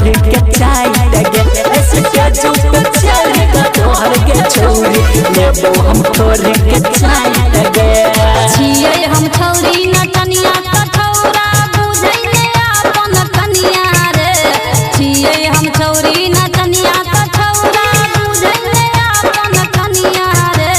तोहर के चाय गे स्टेज पे चढ़ के तोहर के छौरी लेबो हम तोहर के चाय गे छियै हम छौरी नचनिया कठौरा बुझै ने अपन कनिया रे छियै हम छौरी नचनिया कठौरा बुझै ने अपन कनिया रे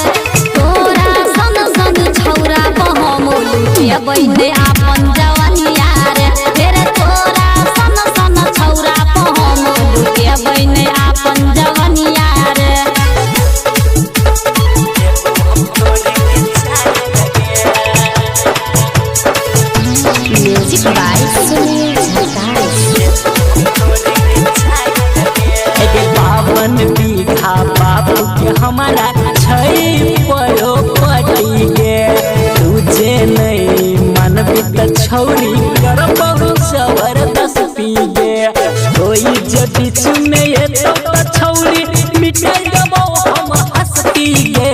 तोरा सन सन छौरा हम लुटेबै ने अपन जवनिया रे तेरे तोरा सन सन छौरा हम लुटेबै ने अपन जवनिया रे म्यूजिक बाय सुनील बावन बीघा बाबू के हमारा छै प्रॉपर्टी गे तुझे नहीं मानबी त छौरी करबो जबरदस्ती गे कोई जब बीच में एतो त छौरी मिटाई देबो हम हंसती गे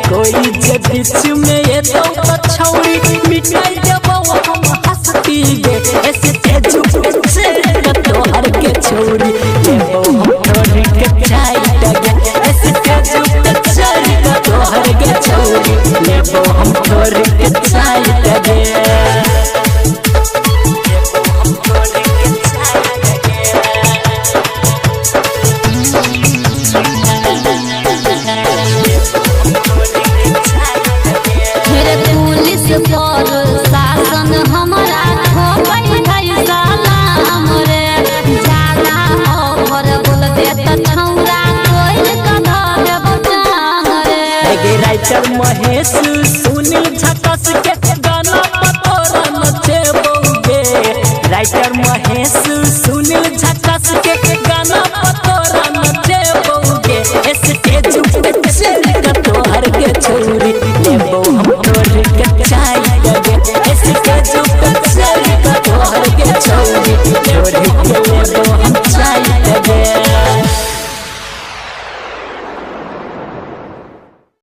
कोई जब बीच में एतो त छौरी मिटाई देबो हम हंसती गे ऐसे तेज पे तोहर के छौरी लेबो हम तोहर के चाय गे ऐसे तेज पे चढ़ के तोहर के छौरी लेबो हम तोहर के चाय गे पर शासन हमारा ठोकै है सलाम रे ज्यादा ओवर बोलबे त छौरा कोई कधा देब जान रे राइटर महेश सुनील झकस के गाना पतोरा नचेबोगे राइटर महेश सुनील झकस के गाना पतोरा नचेबोगे स्टेज पे चढ़ के तोहर के छौरी लेबो हम तोहर के चाय गे स्टेज पे चढ़ के तोहर के छौरी तोहर के लेबो